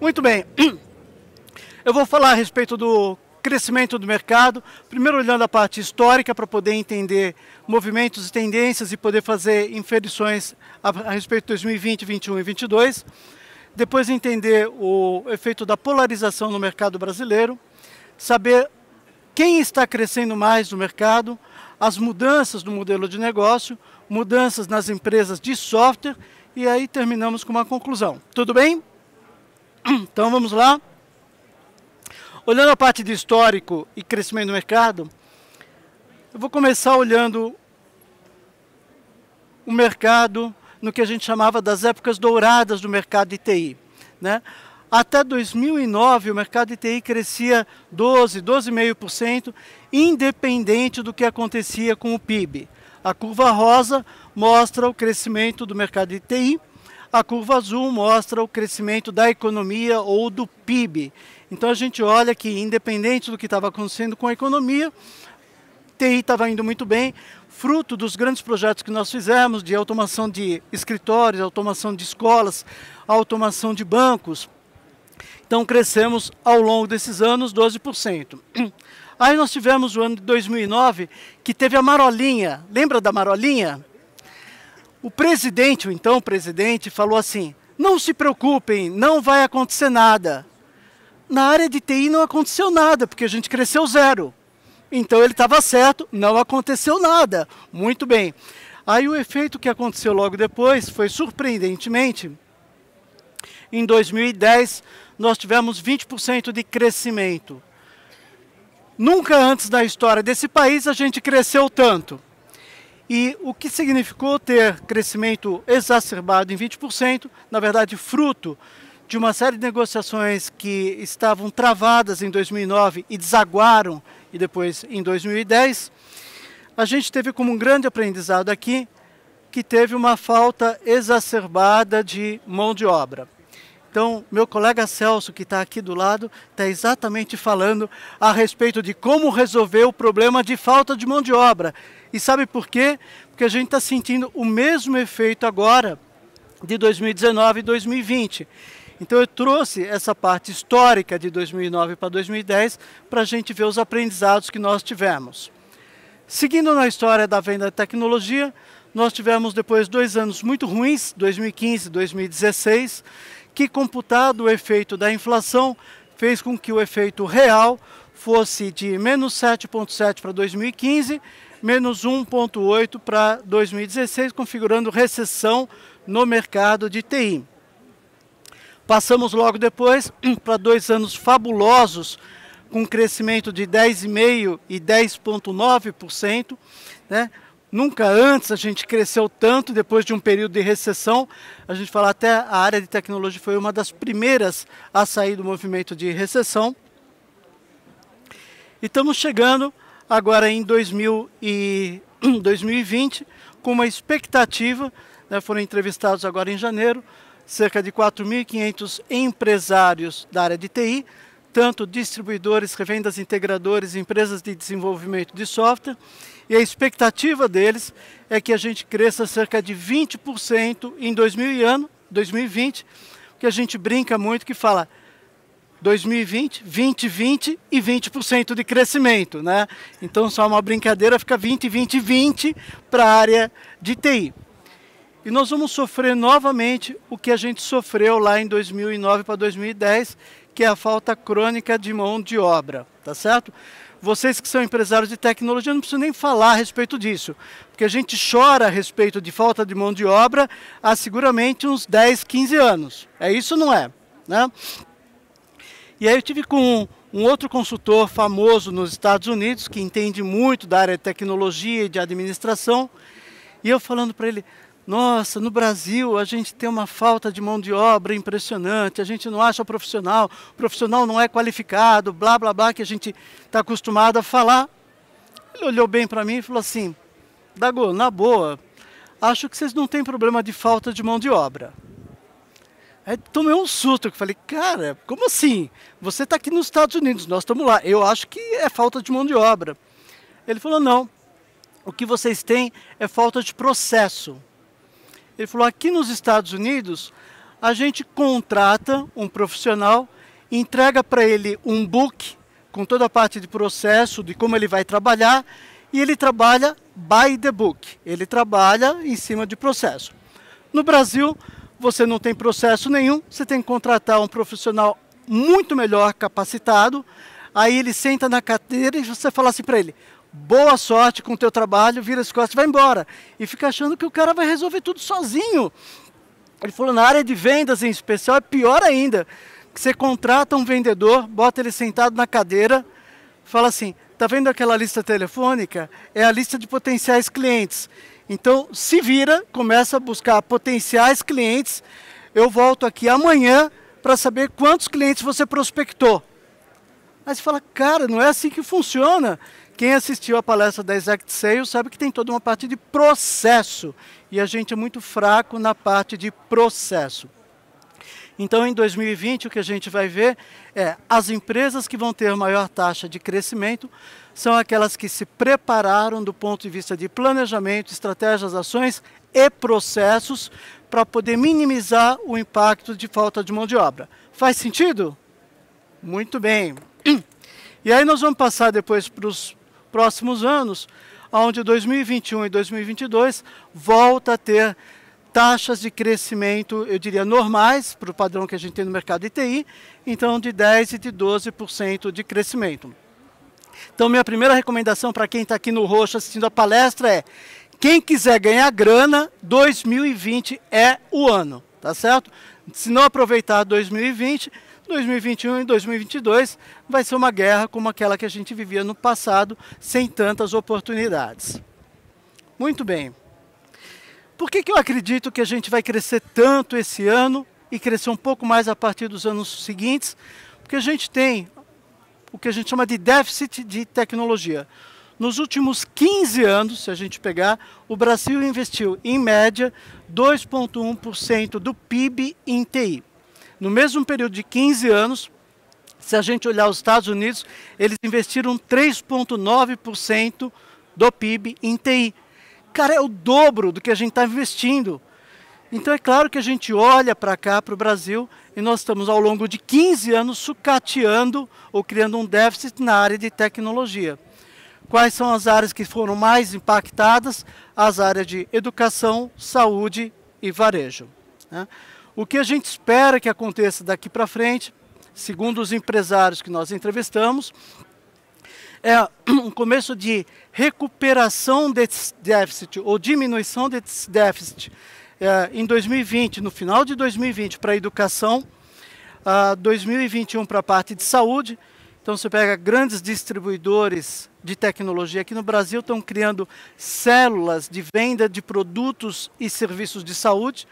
Muito bem. Eu vou falar a respeito do crescimento do mercado, primeiro olhando a parte histórica para poder entender movimentos e tendências e poder fazer inferições a respeito de 2020, 2021 e 2022. Depois entender o efeito da polarização no mercado brasileiro, saber quem está crescendo mais no mercado, as mudanças no modelo de negócio, mudanças nas empresas de software e aí terminamos com uma conclusão. Tudo bem? Então vamos lá. Olhando a parte de histórico e crescimento do mercado, eu vou começar olhando o mercado no que a gente chamava das épocas douradas do mercado de TI, né? Até 2009, o mercado de TI crescia 12,5%, independente do que acontecia com o PIB. A curva rosa mostra o crescimento do mercado de TI, a curva azul mostra o crescimento da economia ou do PIB. Então a gente olha que, independente do que estava acontecendo com a economia, TI estava indo muito bem, fruto dos grandes projetos que nós fizemos de automação de escritórios, automação de escolas, automação de bancos. Então crescemos ao longo desses anos 12%. Aí nós tivemos o ano de 2009, que teve a marolinha. Lembra da marolinha? O presidente, o então presidente, falou assim: não se preocupem, não vai acontecer nada. Na área de TI não aconteceu nada, porque a gente cresceu zero. Então ele estava certo, não aconteceu nada. Muito bem. Aí o efeito que aconteceu logo depois foi, surpreendentemente, em 2010, nós tivemos 20% de crescimento. Nunca antes na história desse país a gente cresceu tanto. E o que significou ter crescimento exacerbado em 20%, na verdade fruto de uma série de negociações que estavam travadas em 2009 e desaguaram e depois em 2010, a gente teve como um grande aprendizado aqui que teve uma falta exacerbada de mão de obra. Então, meu colega Celso, que está aqui do lado, está exatamente falando a respeito de como resolver o problema de falta de mão de obra. E sabe por quê? Porque a gente está sentindo o mesmo efeito agora de 2019 e 2020. Então eu trouxe essa parte histórica de 2009 para 2010 para a gente ver os aprendizados que nós tivemos. Seguindo na história da venda de tecnologia, nós tivemos depois 2 anos muito ruins, 2015 e 2016, que, computado o efeito da inflação, fez com que o efeito real fosse de menos 7,7 para 2015, menos 1,8 para 2016, configurando recessão no mercado de TI. Passamos logo depois para 2 anos fabulosos, com crescimento de 10,5% e 10,9%, né? Nunca antes a gente cresceu tanto depois de um período de recessão. A gente fala até a área de tecnologia foi uma das primeiras a sair do movimento de recessão. E estamos chegando agora em 2020 com uma expectativa, né, foram entrevistados agora em janeiro, cerca de 4.500 empresários da área de TI, tanto distribuidores, revendas, integradores, empresas de desenvolvimento de software, e a expectativa deles é que a gente cresça cerca de 20% em 2020, que a gente brinca muito que fala 2020, 2020 e 20% de crescimento, né? Então só uma brincadeira, fica 20, 20, 20 para a área de TI. E nós vamos sofrer novamente o que a gente sofreu lá em 2009 para 2010, que é a falta crônica de mão de obra, tá certo? Vocês que são empresários de tecnologia não precisam nem falar a respeito disso, porque a gente chora a respeito de falta de mão de obra há seguramente uns 10, 15 anos. É isso, não é? Né? E aí eu tive com um outro consultor famoso nos Estados Unidos, que entende muito da área de tecnologia e de administração, e eu falando para ele: nossa, no Brasil a gente tem uma falta de mão de obra impressionante, a gente não acha o profissional não é qualificado, blá, blá, blá, que a gente está acostumado a falar. Ele olhou bem para mim e falou assim: Dago, na boa, acho que vocês não têm problema de falta de mão de obra. Aí tomei um susto, eu falei: cara, como assim? Você está aqui nos Estados Unidos, nós estamos lá, eu acho que é falta de mão de obra. Ele falou: não, o que vocês têm é falta de processo. Ele falou: aqui nos Estados Unidos, A gente contrata um profissional, entrega para ele um book com toda a parte de processo, de como ele vai trabalhar, e ele trabalha by the book, ele trabalha em cima de processo. No Brasil, você não tem processo nenhum, você tem que contratar um profissional muito melhor capacitado, aí ele senta na cadeira e você fala assim para ele: boa sorte com o teu trabalho, vira as costas e vai embora. E fica achando que o cara vai resolver tudo sozinho. Ele falou, na área de vendas em especial é pior ainda. Que você contrata um vendedor, bota ele sentado na cadeira, fala assim, tá vendo aquela lista telefônica? É a lista de potenciais clientes. Então, se vira, começa a buscar potenciais clientes. Eu volto aqui amanhã para saber quantos clientes você prospectou. Aí você fala, cara, não é assim que funciona. Quem assistiu a palestra da Exact Sales sabe que tem toda uma parte de processo. E a gente é muito fraco na parte de processo. Então, em 2020, o que a gente vai ver é as empresas que vão ter maior taxa de crescimento são aquelas que se prepararam do ponto de vista de planejamento, estratégias, ações e processos para poder minimizar o impacto de falta de mão de obra. Faz sentido? Muito bem. E aí nós vamos passar depois para os próximos anos, onde 2021 e 2022 volta a ter taxas de crescimento, eu diria, normais, para o padrão que a gente tem no mercado de TI, então de 10% e de 12% de crescimento. Então, minha primeira recomendação para quem está aqui no roxo assistindo a palestra é, quem quiser ganhar grana, 2020 é o ano, tá certo? Se não aproveitar 2020, 2021 e 2022 vai ser uma guerra como aquela que a gente vivia no passado, sem tantas oportunidades. Muito bem. Por que eu acredito que a gente vai crescer tanto esse ano e crescer um pouco mais a partir dos anos seguintes? Porque a gente tem o que a gente chama de déficit de tecnologia. Nos últimos 15 anos, se a gente pegar, o Brasil investiu, em média, 2,1% do PIB em TI. No mesmo período de 15 anos, se a gente olhar os Estados Unidos, eles investiram 3,9% do PIB em TI. Cara, é o dobro do que a gente está investindo. Então é claro que a gente olha para cá, para o Brasil, e nós estamos ao longo de 15 anos sucateando ou criando um déficit na área de tecnologia. Quais são as áreas que foram mais impactadas? As áreas de educação, saúde e varejo, né? O que a gente espera que aconteça daqui para frente, segundo os empresários que nós entrevistamos, é um começo de recuperação desse déficit ou diminuição desse déficit em 2020, no final de 2020 para a educação, 2021 para a parte de saúde. Então você pega grandes distribuidores de tecnologia aqui no Brasil, estão criando células de venda de produtos e serviços de saúde.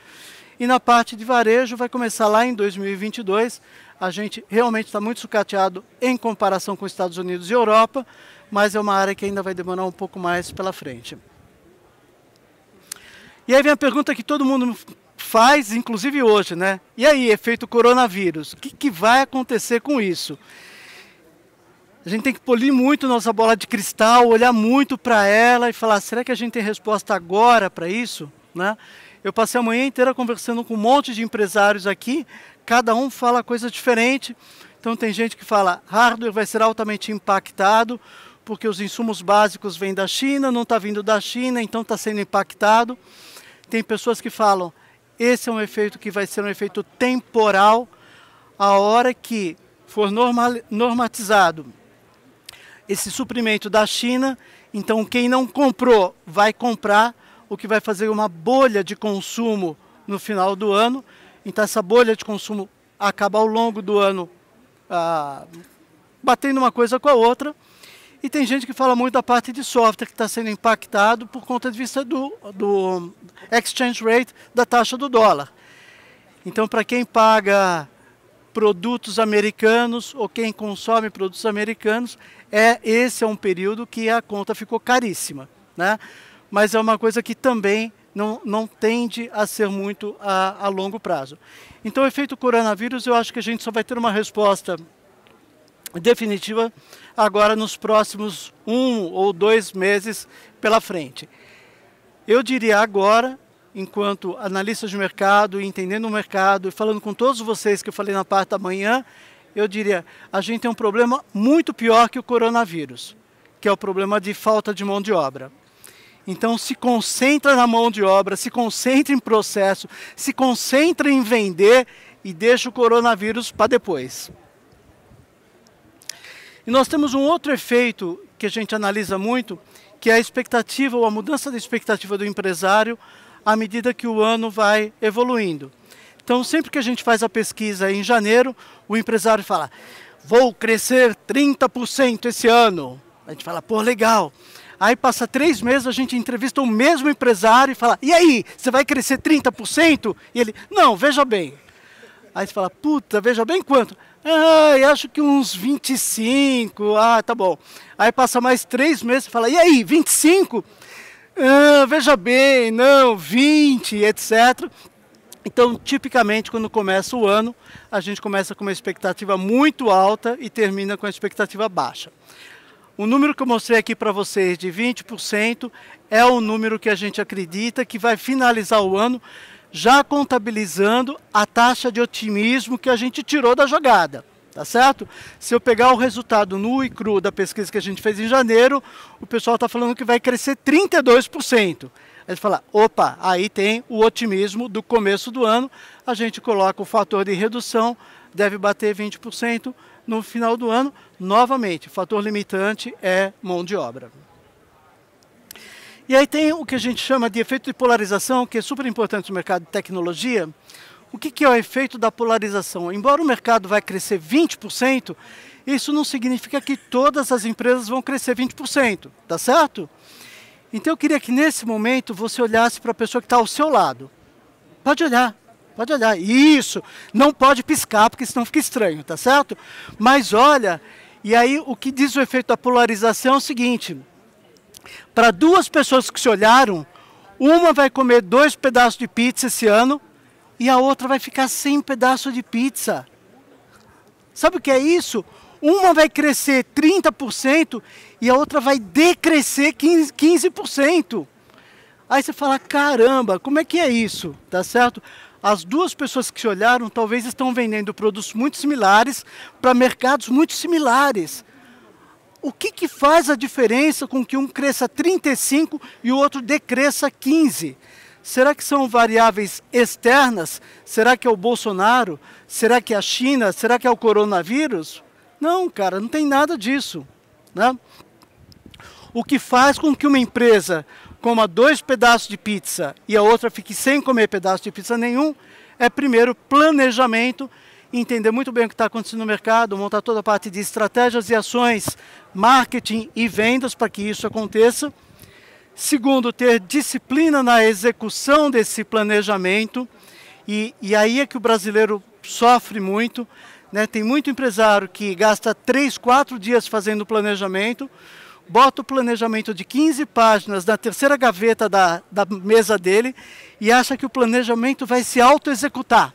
E na parte de varejo vai começar lá em 2022. A gente realmente está muito sucateado em comparação com os Estados Unidos e Europa, mas é uma área que ainda vai demorar um pouco mais pela frente. E aí vem a pergunta que todo mundo faz, inclusive hoje, né? E aí, efeito coronavírus, o que vai acontecer com isso? A gente tem que polir muito nossa bola de cristal, olhar muito para ela e falar, será que a gente tem resposta agora para isso, né? Eu passei a manhã inteira conversando com um monte de empresários aqui, cada um fala coisa diferente. Então tem gente que fala, hardware vai ser altamente impactado, porque os insumos básicos vêm da China, não está vindo da China, então está sendo impactado. Tem pessoas que falam, esse é um efeito que vai ser um efeito temporal, a hora que for normatizado esse suprimento da China, então quem não comprou vai comprar, o que vai fazer uma bolha de consumo no final do ano. Então essa bolha de consumo acaba ao longo do ano batendo uma coisa com a outra. E tem gente que fala muito da parte de software que está sendo impactado por conta de vista do exchange rate, da taxa do dólar. Então para quem paga produtos americanos ou quem consome produtos americanos, esse é um período que a conta ficou caríssima, né? Mas é uma coisa que também não tende a ser muito a longo prazo. Então, o efeito coronavírus, eu acho que a gente só vai ter uma resposta definitiva agora nos próximos 1 ou 2 meses pela frente. Eu diria agora enquanto analista de mercado, entendendo o mercado e falando com todos vocês que eu falei na parte da manhã, eu diria, a gente tem um problema muito pior que o coronavírus, que é o problema de falta de mão de obra. Então se concentra na mão de obra, se concentra em processo, se concentra em vender e deixa o coronavírus para depois. E nós temos um outro efeito que a gente analisa muito, que é a expectativa ou a mudança da expectativa do empresário à medida que o ano vai evoluindo. Então, sempre que a gente faz a pesquisa em janeiro, o empresário fala, vou crescer 30% esse ano. A gente fala, pô, legal. Aí passa 3 meses, a gente entrevista o mesmo empresário e fala, e aí, você vai crescer 30%? E ele, não, veja bem. Aí você fala, puta, veja bem quanto? Ah, eu acho que uns 25, tá bom. Aí passa mais 3 meses e fala, e aí, 25? Ah, veja bem, não, 20, etc. Então, tipicamente, quando começa o ano, a gente começa com uma expectativa muito alta e termina com a expectativa baixa. O número que eu mostrei aqui para vocês de 20% é o número que a gente acredita que vai finalizar o ano já contabilizando a taxa de otimismo que a gente tirou da jogada, tá certo? Se eu pegar o resultado nu e cru da pesquisa que a gente fez em janeiro, o pessoal está falando que vai crescer 32%. Aí você fala, opa, aí tem o otimismo do começo do ano, a gente coloca o fator de redução, deve bater 20% no final do ano. Novamente, o fator limitante é mão de obra. E aí tem o que a gente chama de efeito de polarização, que é super importante no mercado de tecnologia. O que é o efeito da polarização? Embora o mercado vai crescer 20%, isso não significa que todas as empresas vão crescer 20%, tá certo? Então eu queria que nesse momento você olhasse para a pessoa que está ao seu lado. Pode olhar, pode olhar. Isso, não pode piscar, porque senão fica estranho, tá certo? Mas olha, e aí o que diz o efeito da polarização é o seguinte, para 2 pessoas que se olharam, uma vai comer 2 pedaços de pizza esse ano e a outra vai ficar sem pedaço de pizza. Sabe o que é isso? Uma vai crescer 30% e a outra vai decrescer 15%. Aí você fala, caramba, como é que é isso? Tá certo? As 2 pessoas que se olharam talvez estão vendendo produtos muito similares para mercados muito similares. O que faz a diferença com que um cresça 35% e o outro decresça 15%? Será que são variáveis externas? Será que é o Bolsonaro? Será que é a China? Será que é o coronavírus? Não, cara, não tem nada disso, né? O que faz com que uma empresa coma 2 pedaços de pizza e a outra fique sem comer pedaço de pizza nenhum é, primeiro, planejamento, entender muito bem o que está acontecendo no mercado, montar toda a parte de estratégias e ações, marketing e vendas para que isso aconteça. Segundo, ter disciplina na execução desse planejamento. E aí é que o brasileiro sofre muito, né? Tem muito empresário que gasta 3, 4 dias fazendo o planejamento, bota o planejamento de 15 páginas na terceira gaveta da mesa dele e acha que o planejamento vai se auto-executar.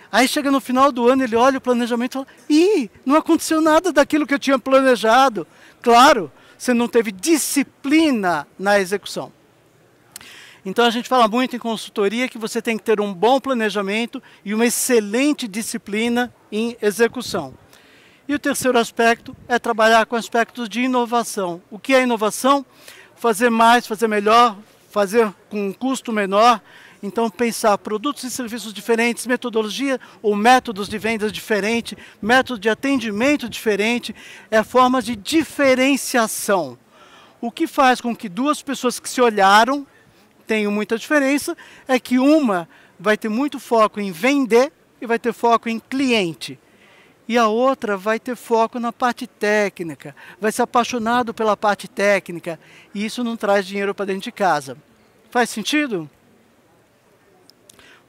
Aí chega no final do ano, ele olha o planejamento e fala, ih, não aconteceu nada daquilo que eu tinha planejado. Claro, você não teve disciplina na execução. Então a gente fala muito em consultoria que você tem que ter um bom planejamento e uma excelente disciplina em execução. E o terceiro aspecto é trabalhar com aspectos de inovação. O que é inovação? Fazer mais, fazer melhor, fazer com um custo menor. Então, pensar produtos e serviços diferentes, metodologia ou métodos de vendas diferentes, método de atendimento diferente, é forma de diferenciação. O que faz com que 2 pessoas que se olharam tenham muita diferença é que uma vai ter muito foco em vender e vai ter foco em cliente. E a outra vai ter foco na parte técnica, vai ser apaixonado pela parte técnica, e isso não traz dinheiro para dentro de casa. Faz sentido?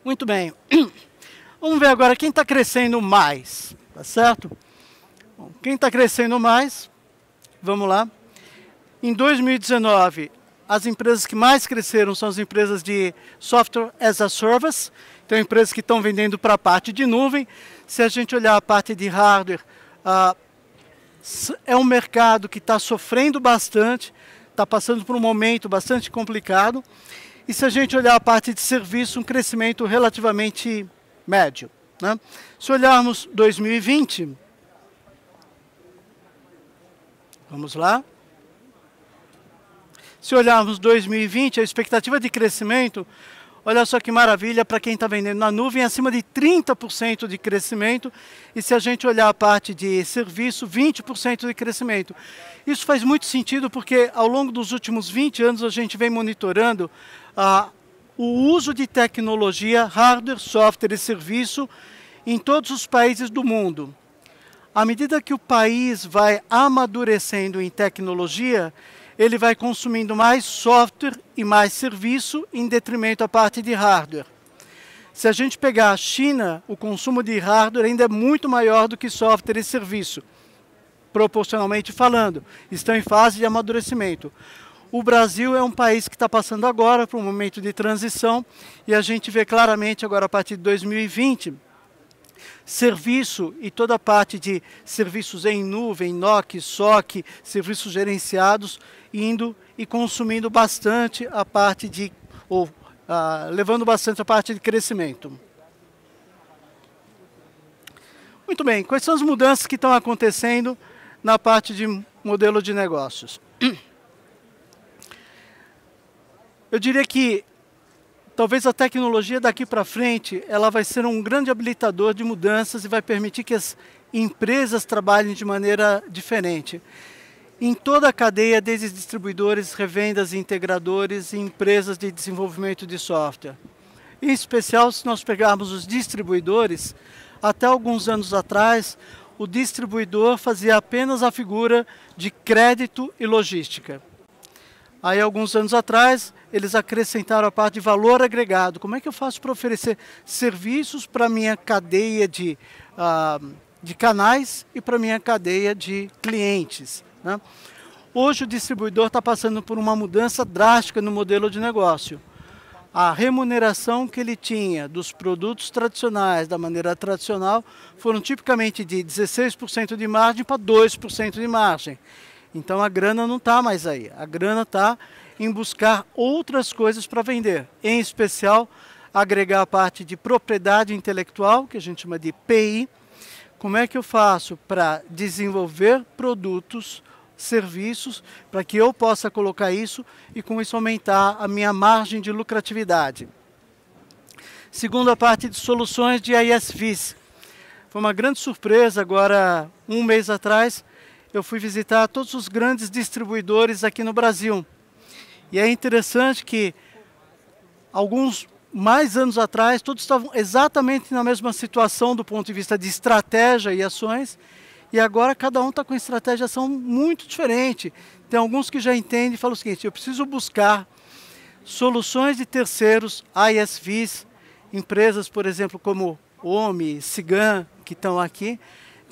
Muito bem. Vamos ver agora quem está crescendo mais, tá certo? Bom, quem está crescendo mais, vamos lá. Em 2019, as empresas que mais cresceram são as empresas de Software as a Service, então empresas que estão vendendo para a parte de nuvem. Se a gente olhar a parte de hardware, é um mercado que está sofrendo bastante, está passando por um momento bastante complicado. E se a gente olhar a parte de serviço, um crescimento relativamente médio, né? Se olharmos 2020, vamos lá. Se olharmos 2020, a expectativa de crescimento, olha só que maravilha, para quem está vendendo na nuvem, acima de 30% de crescimento. E se a gente olhar a parte de serviço, 20% de crescimento. Isso faz muito sentido porque ao longo dos últimos 20 anos a gente vem monitorando o uso de tecnologia, hardware, software e serviço em todos os países do mundo. À medida que o país vai amadurecendo em tecnologia, ele vai consumindo mais software e mais serviço em detrimento da parte de hardware. Se a gente pegar a China, o consumo de hardware ainda é muito maior do que software e serviço, proporcionalmente falando. Estão em fase de amadurecimento. O Brasil é um país que está passando agora por um momento de transição e a gente vê claramente agora a partir de 2020, serviço e toda a parte de serviços em nuvem, NOC, SOC, serviços gerenciados, indo e consumindo bastante a parte de, levando bastante a parte de crescimento. Muito bem, quais são as mudanças que estão acontecendo na parte de modelo de negócios? Eu diria que talvez a tecnologia daqui para frente, ela vai ser um grande habilitador de mudanças e vai permitir que as empresas trabalhem de maneira diferente. Em toda a cadeia, desde distribuidores, revendas, integradores e empresas de desenvolvimento de software. Em especial, se nós pegarmos os distribuidores, até alguns anos atrás, o distribuidor fazia apenas a figura de crédito e logística. Aí, alguns anos atrás, eles acrescentaram a parte de valor agregado. Como é que eu faço para oferecer serviços para a minha cadeia de canais e para a minha cadeia de clientes, né? Hoje o distribuidor está passando por uma mudança drástica no modelo de negócio. A remuneração que ele tinha dos produtos tradicionais, da maneira tradicional, foram tipicamente de 16% de margem para 2% de margem. Então a grana não está mais aí, a grana está em buscar outras coisas para vender, em especial agregar a parte de propriedade intelectual, que a gente chama de PI. Como é que eu faço para desenvolver produtos, serviços, para que eu possa colocar isso e com isso aumentar a minha margem de lucratividade. Segundo a parte de soluções de ISVs. Foi uma grande surpresa agora, um mês atrás, eu fui visitar todos os grandes distribuidores aqui no Brasil. E é interessante que alguns mais anos atrás, todos estavam exatamente na mesma situação do ponto de vista de estratégia e ações, e agora cada um está com estratégia e ação muito diferente. Tem alguns que já entendem e falam o seguinte: eu preciso buscar soluções de terceiros, ISVs, empresas, por exemplo, como OMI, Cigan, que estão aqui.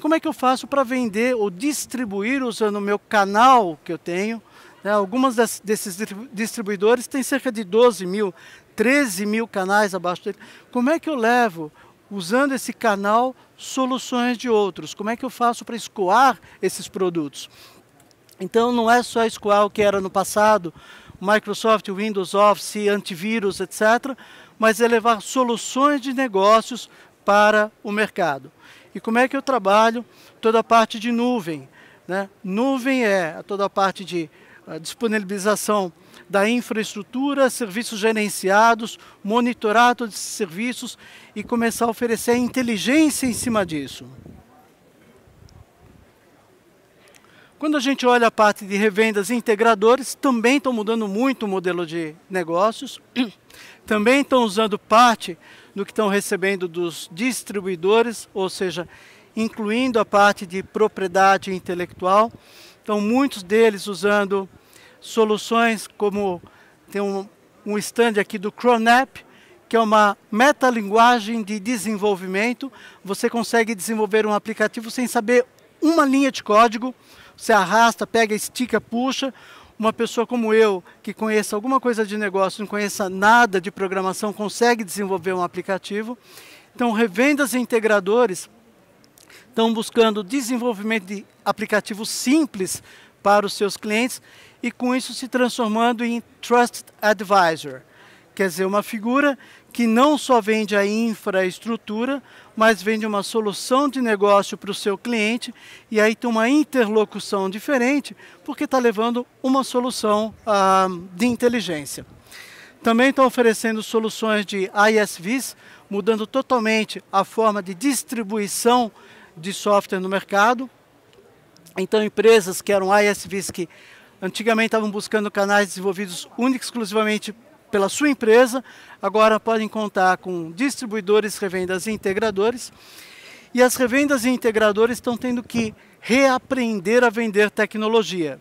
Como é que eu faço para vender ou distribuir usando o meu canal que eu tenho? Algumas desses distribuidores têm cerca de 12 mil, 13 mil canais abaixo dele. Como é que eu levo, usando esse canal, soluções de outros? Como é que eu faço para escoar esses produtos? Então não é só escoar o que era no passado, Microsoft, Windows, Office, antivírus, etc., mas é levar soluções de negócios para o mercado. E como é que eu trabalho toda a parte de nuvem, né? Nuvem é toda a parte de disponibilização da infraestrutura, serviços gerenciados, monitorar todos esses serviços e começar a oferecer inteligência em cima disso. Quando a gente olha a parte de revendas e integradores, também estão mudando muito o modelo de negócios, também estão usando parte do que estão recebendo dos distribuidores, ou seja, incluindo a parte de propriedade intelectual. Então, muitos deles usando soluções como, tem um stand aqui do Cronap, que é uma metalinguagem de desenvolvimento. Você consegue desenvolver um aplicativo sem saber uma linha de código. Você arrasta, pega, estica, puxa. Uma pessoa como eu, que conheça alguma coisa de negócio, não conheça nada de programação, consegue desenvolver um aplicativo. Então, revendas e integradores estão buscando desenvolvimento de aplicativos simples para os seus clientes e com isso se transformando em Trusted Advisor. Quer dizer, uma figura que não só vende a infraestrutura, mas vende uma solução de negócio para o seu cliente, e aí tem uma interlocução diferente, porque está levando uma solução de inteligência. Também estão oferecendo soluções de ISVs, mudando totalmente a forma de distribuição de software no mercado. Então, empresas que eram ISVs que antigamente estavam buscando canais desenvolvidos única e exclusivamente pela sua empresa, agora podem contar com distribuidores, revendas e integradores. E as revendas e integradores estão tendo que reaprender a vender tecnologia.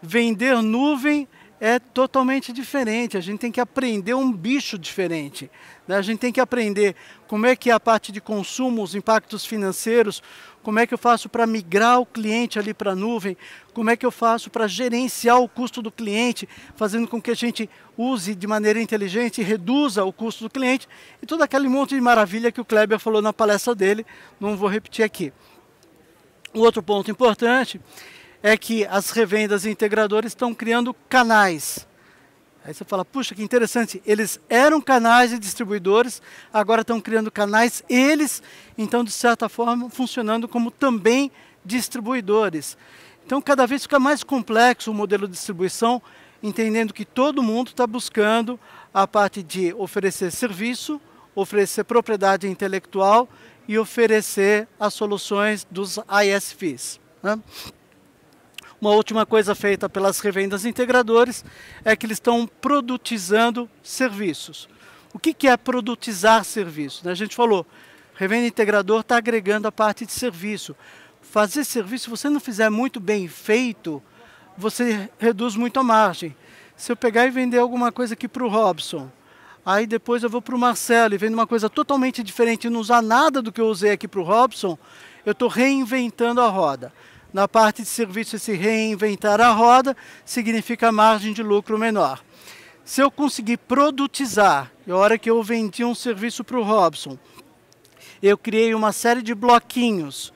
Vender nuvem é totalmente diferente, a gente tem que aprender um bicho diferente, né? A gente tem que aprender como é que é a parte de consumo, os impactos financeiros, como é que eu faço para migrar o cliente ali para a nuvem, como é que eu faço para gerenciar o custo do cliente, fazendo com que a gente use de maneira inteligente e reduza o custo do cliente, e todo aquele monte de maravilha que o Kleber falou na palestra dele, não vou repetir aqui. Um outro ponto importante é que as revendas e integradores estão criando canais. Aí você fala, puxa, que interessante, eles eram canais e distribuidores, agora estão criando canais, eles, então, de certa forma, funcionando como também distribuidores. Então, cada vez fica mais complexo o modelo de distribuição, entendendo que todo mundo está buscando a parte de oferecer serviço, oferecer propriedade intelectual e oferecer as soluções dos ISVs, né? Uma última coisa feita pelas revendas integradores é que eles estão produtizando serviços. O que é produtizar serviços? A gente falou, revenda integrador está agregando a parte de serviço. Fazer serviço, se você não fizer muito bem feito, você reduz muito a margem. Se eu pegar e vender alguma coisa aqui para o Robson, aí depois eu vou para o Marcelo e vendo uma coisa totalmente diferente e não usar nada do que eu usei aqui para o Robson, eu estou reinventando a roda. Na parte de serviço, esse reinventar a roda significa margem de lucro menor. Se eu conseguir produtizar, a hora que eu vendi um serviço para o Robson, eu criei uma série de bloquinhos,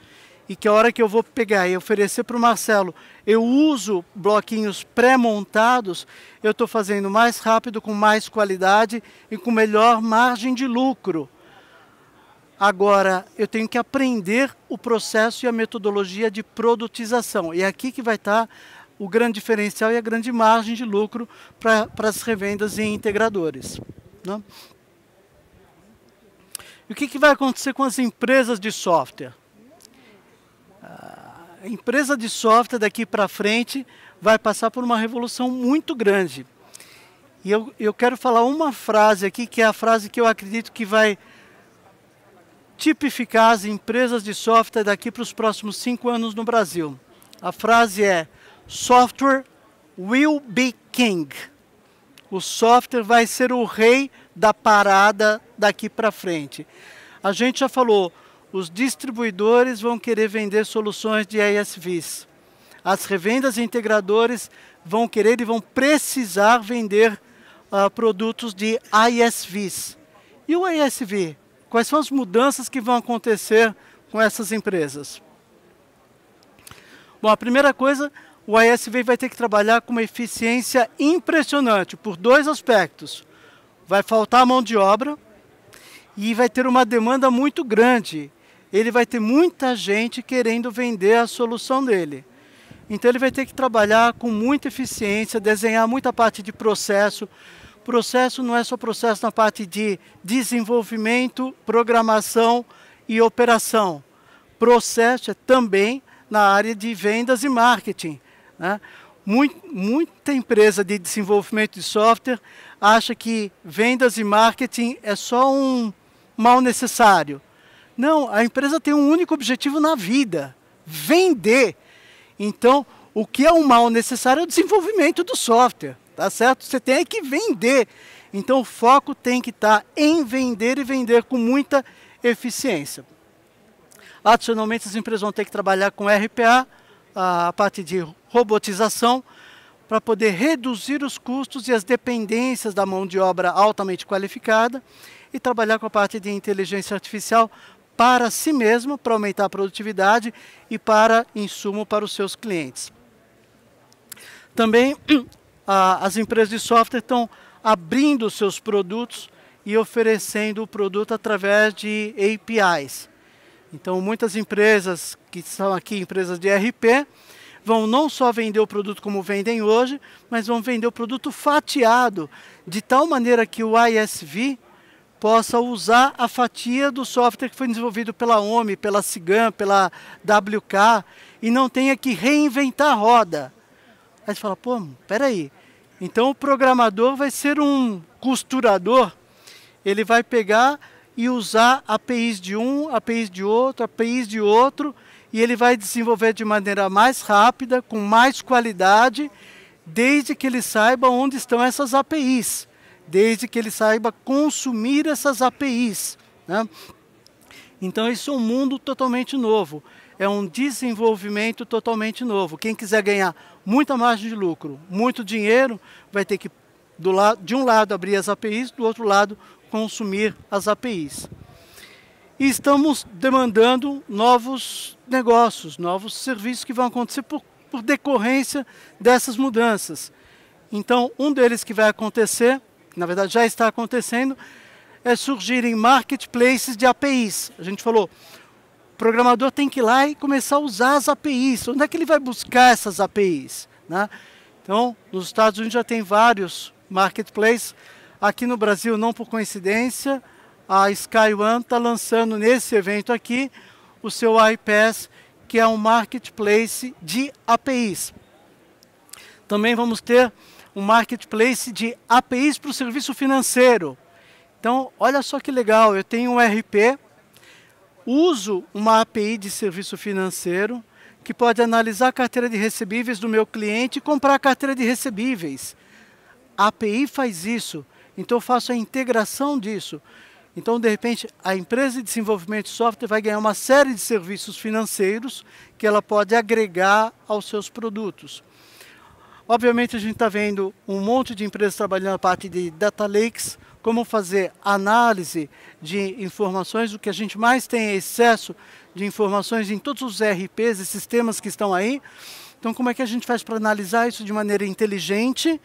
e que a hora que eu vou pegar e oferecer para o Marcelo, eu uso bloquinhos pré-montados, eu estou fazendo mais rápido, com mais qualidade e com melhor margem de lucro. Agora, eu tenho que aprender o processo e a metodologia de produtização. E é aqui que vai estar o grande diferencial e a grande margem de lucro para as revendas e integradores, né? E o que vai acontecer com as empresas de software? A empresa de software daqui para frente vai passar por uma revolução muito grande. E eu quero falar uma frase aqui, que é a frase que eu acredito que vai tipificar as empresas de software daqui para os próximos 5 anos no Brasil. A frase é: software will be king. O software vai ser o rei da parada daqui para frente. A gente já falou, os distribuidores vão querer vender soluções de ISVs. As revendas e integradores vão querer e vão precisar vender produtos de ISVs. E o ISV? Quais são as mudanças que vão acontecer com essas empresas? Bom, a primeira coisa, o ISV vai ter que trabalhar com uma eficiência impressionante, por 2 aspectos. Vai faltar mão de obra e vai ter uma demanda muito grande. Ele vai ter muita gente querendo vender a solução dele. Então ele vai ter que trabalhar com muita eficiência, desenhar muita parte de processo. Processo não é só processo na parte de desenvolvimento, programação e operação. Processo é também na área de vendas e marketing, né? Muita empresa de desenvolvimento de software acha que vendas e marketing é só um mal necessário. Não, a empresa tem um único objetivo na vida: vender. Então, o que é um mal necessário é o desenvolvimento do software. Tá certo? Você tem que vender. Então o foco tem que estar em vender e vender com muita eficiência. Adicionalmente, as empresas vão ter que trabalhar com RPA, a parte de robotização, para poder reduzir os custos e as dependências da mão de obra altamente qualificada e trabalhar com a parte de inteligência artificial para si mesmo, para aumentar a produtividade e para insumo para os seus clientes. Também as empresas de software estão abrindo os seus produtos e oferecendo o produto através de APIs. Então, muitas empresas que são aqui, empresas de ERP, vão não só vender o produto como vendem hoje, mas vão vender o produto fatiado, de tal maneira que o ISV possa usar a fatia do software que foi desenvolvido pela OMI, pela Cigam, pela WK, e não tenha que reinventar a roda. Aí você fala, pô, peraí. Então o programador vai ser um costurador, ele vai pegar e usar APIs de um, APIs de outro, e ele vai desenvolver de maneira mais rápida, com mais qualidade, desde que ele saiba onde estão essas APIs, desde que ele saiba consumir essas APIs, né? Então, isso é um mundo totalmente novo, é um desenvolvimento totalmente novo. Quem quiser ganhar muita margem de lucro, muito dinheiro, vai ter que, de um lado, abrir as APIs, do outro lado, consumir as APIs. E estamos demandando novos negócios, novos serviços que vão acontecer por decorrência dessas mudanças. Então, um deles que vai acontecer, na verdade já está acontecendo, é surgirem marketplaces de APIs. A gente falou, o programador tem que ir lá e começar a usar as APIs. Onde é que ele vai buscar essas APIs, né? Então, nos Estados Unidos já tem vários marketplaces. Aqui no Brasil, não por coincidência, a SkyOne está lançando nesse evento aqui o seu iPaaS, que é um marketplace de APIs. Também vamos ter um marketplace de APIs para o serviço financeiro. Então, olha só que legal, eu tenho um RP, uso uma API de serviço financeiro, que pode analisar a carteira de recebíveis do meu cliente e comprar a carteira de recebíveis. A API faz isso, então eu faço a integração disso. Então, de repente, a empresa de desenvolvimento de software vai ganhar uma série de serviços financeiros que ela pode agregar aos seus produtos. Obviamente, a gente está vendo um monte de empresas trabalhando na parte de data lakes, como fazer análise de informações. O que a gente mais tem é excesso de informações em todos os ERPs e sistemas que estão aí. Então, como é que a gente faz para analisar isso de maneira inteligente,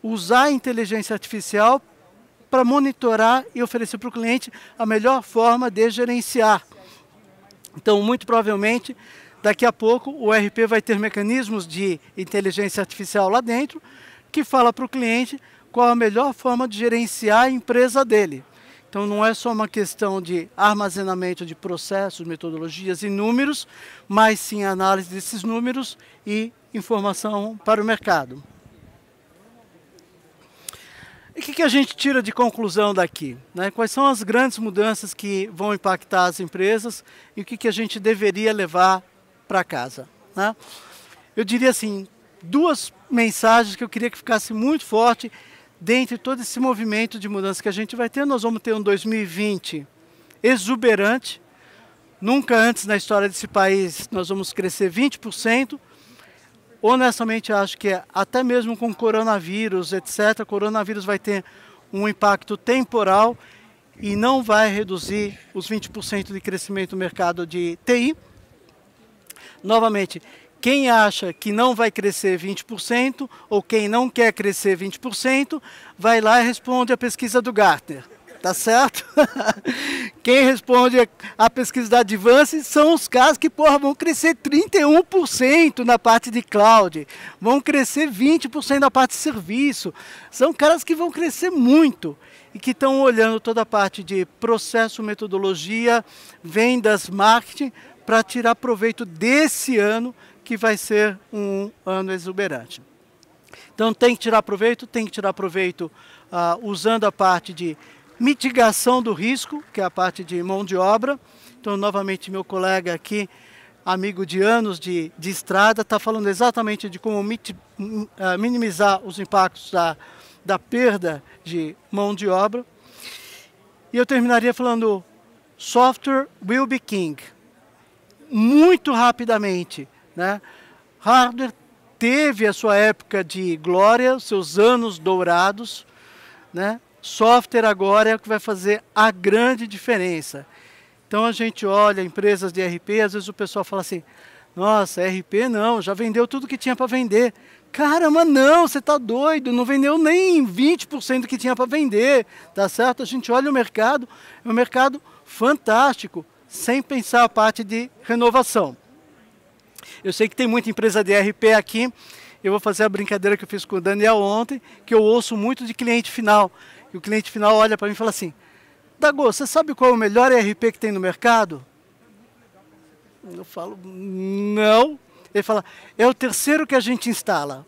usar a inteligência artificial para monitorar e oferecer para o cliente a melhor forma de gerenciar. Então, muito provavelmente, daqui a pouco, o ERP vai ter mecanismos de inteligência artificial lá dentro, que fala para o cliente qual a melhor forma de gerenciar a empresa dele. Então, não é só uma questão de armazenamento de processos, metodologias e números, mas sim a análise desses números e informação para o mercado. E o que a gente tira de conclusão daqui, né? Quais são as grandes mudanças que vão impactar as empresas e o que a gente deveria levar para casa, né? Eu diria assim, duas mensagens que eu queria que ficasse muito forte dentro de todo esse movimento de mudança que a gente vai ter. Nós vamos ter um 2020 exuberante. Nunca antes na história desse país nós vamos crescer 20%. Honestamente, acho que até mesmo com coronavírus, etc., o coronavírus vai ter um impacto temporal e não vai reduzir os 20% de crescimento do mercado de TI. Novamente, quem acha que não vai crescer 20% ou quem não quer crescer 20%, vai lá e responde a pesquisa do Gartner. Tá certo? Quem responde a pesquisa da Advance são os caras que, porra, vão crescer 31% na parte de cloud, vão crescer 20% na parte de serviço. São caras que vão crescer muito e que estão olhando toda a parte de processo, metodologia, vendas, marketing, para tirar proveito desse ano, que vai ser um ano exuberante. Então tem que tirar proveito usando a parte de mitigação do risco, que é a parte de mão de obra. Então, novamente, meu colega aqui, amigo de anos de estrada, está falando exatamente de como minimizar os impactos da perda de mão de obra. E eu terminaria falando, software will be king. Muito rapidamente, né? Hardware teve a sua época de glória, seus anos dourados, né? Software agora é o que vai fazer a grande diferença. Então a gente olha empresas de RP, às vezes o pessoal fala assim, nossa, RP não, já vendeu tudo que tinha para vender. Caramba, não, você está doido, não vendeu nem 20% do que tinha para vender, tá certo? A gente olha o mercado, é um mercado fantástico, sem pensar a parte de renovação. Eu sei que tem muita empresa de ERP aqui, eu vou fazer a brincadeira que eu fiz com o Daniel ontem, que eu ouço muito de cliente final, e o cliente final olha para mim e fala assim, Dago, você sabe qual é o melhor ERP que tem no mercado? Eu falo, não. Ele fala, é o terceiro que a gente instala.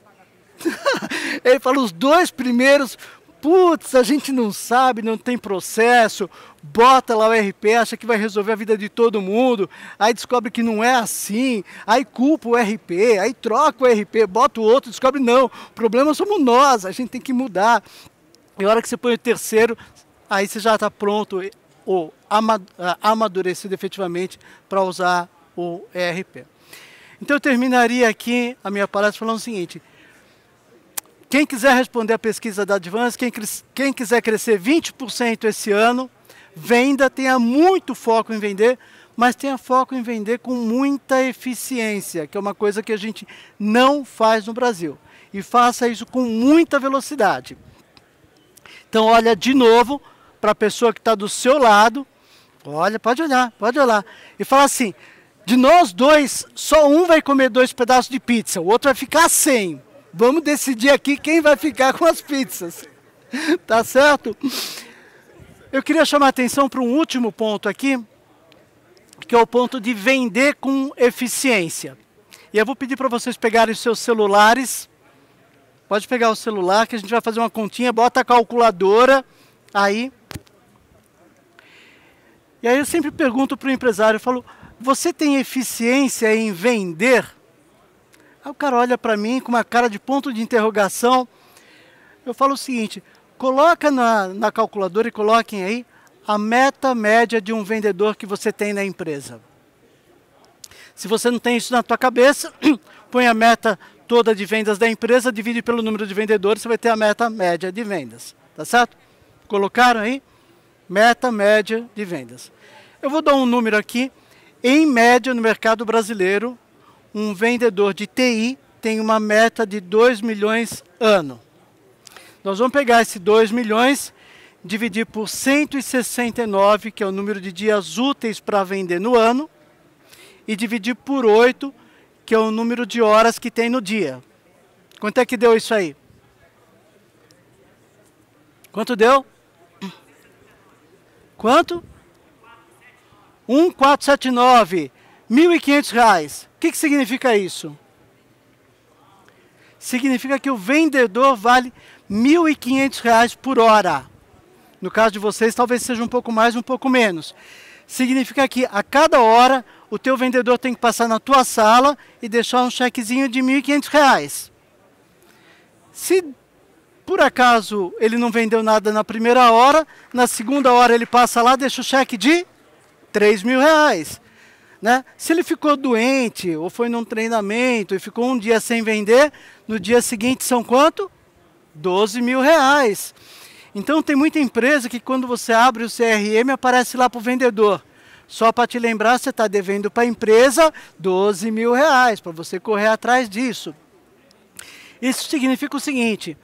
Ele fala, os 2 primeiros, putz, a gente não sabe, não tem processo, bota lá o ERP, acha que vai resolver a vida de todo mundo, aí descobre que não é assim, aí culpa o ERP, aí troca o ERP, bota o outro, descobre não, o problema somos nós, a gente tem que mudar. E a hora que você põe o terceiro, aí você já está pronto ou amadurecido efetivamente para usar o ERP. Então eu terminaria aqui a minha palestra falando o seguinte, quem quiser responder a pesquisa da Advance, quem quiser crescer 20% esse ano, venda, tenha muito foco em vender, mas tenha foco em vender com muita eficiência, que é uma coisa que a gente não faz no Brasil. E faça isso com muita velocidade. Então olha de novo para a pessoa que está do seu lado, olha, pode olhar, e fala assim, de nós 2, só um vai comer 2 pedaços de pizza, o outro vai ficar sem. Vamos decidir aqui quem vai ficar com as pizzas. Tá certo? Eu queria chamar a atenção para um último ponto aqui, que é o ponto de vender com eficiência. E eu vou pedir para vocês pegarem os seus celulares. Pode pegar o celular, que a gente vai fazer uma continha, bota a calculadora aí. E aí eu sempre pergunto para o empresário, eu falo, você tem eficiência em vender? Aí o cara olha para mim com uma cara de ponto de interrogação. Eu falo o seguinte, coloca na calculadora e coloquem aí a meta média de um vendedor que você tem na empresa. Se você não tem isso na tua cabeça, põe a meta toda de vendas da empresa, divide pelo número de vendedores, você vai ter a meta média de vendas. Tá certo? Colocaram aí? Meta média de vendas. Eu vou dar um número aqui. Em média, no mercado brasileiro, um vendedor de TI tem uma meta de 2 milhões ano. Nós vamos pegar esse 2 milhões, dividir por 169, que é o número de dias úteis para vender no ano, e dividir por 8, que é o número de horas que tem no dia. Quanto é que deu isso aí? Quanto deu? Quanto? 1.479, R$1.500. O que significa isso? Significa que o vendedor vale R$1.500 por hora. No caso de vocês, talvez seja um pouco mais, um pouco menos. Significa que a cada hora, o teu vendedor tem que passar na tua sala e deixar um chequezinho de R$1.500. Se por acaso ele não vendeu nada na primeira hora, na segunda hora ele passa lá, deixa o cheque de R$3.000, né? Se ele ficou doente ou foi num treinamento e ficou um dia sem vender, no dia seguinte são quanto? R$12.000. Então tem muita empresa que quando você abre o CRM aparece lá para o vendedor. Só para te lembrar, você está devendo para a empresa R$12.000, para você correr atrás disso. Isso significa o seguinte,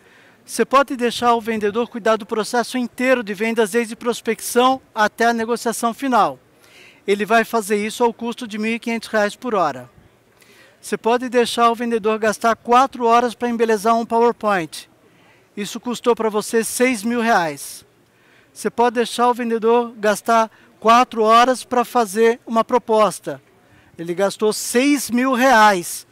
você pode deixar o vendedor cuidar do processo inteiro de vendas, desde prospecção até a negociação final. Ele vai fazer isso ao custo de R$1.500 por hora. Você pode deixar o vendedor gastar 4 horas para embelezar um PowerPoint. Isso custou para você R$6.000. Você pode deixar o vendedor gastar 4 horas para fazer uma proposta. Ele gastou R$6.000.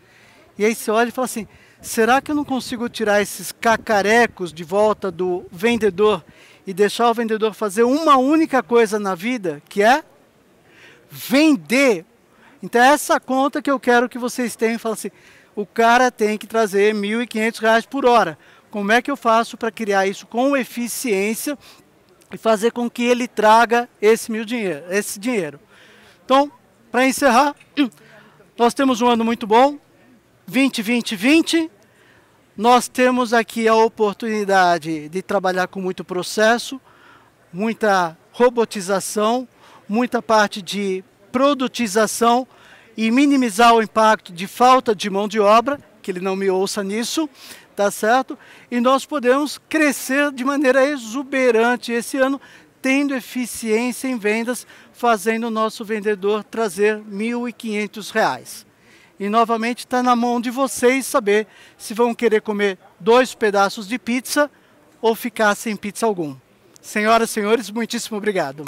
E aí você olha e fala assim, será que eu não consigo tirar esses cacarecos de volta do vendedor e deixar o vendedor fazer uma única coisa na vida, que é vender? Então é essa conta que eu quero que vocês tenham. Fala assim, o cara tem que trazer R$1.500 por hora. Como é que eu faço para criar isso com eficiência e fazer com que ele traga esse dinheiro? Então, para encerrar, nós temos um ano muito bom, 2020. Nós temos aqui a oportunidade de trabalhar com muito processo, muita robotização, muita parte de produtização e minimizar o impacto de falta de mão de obra, que que ele não me ouça nisso, tá certo? E nós podemos crescer de maneira exuberante esse ano, tendo eficiência em vendas, fazendo o nosso vendedor trazer R$ 1.500. E novamente está na mão de vocês saber se vão querer comer 2 pedaços de pizza ou ficar sem pizza algum. Senhoras e senhores, muitíssimo obrigado.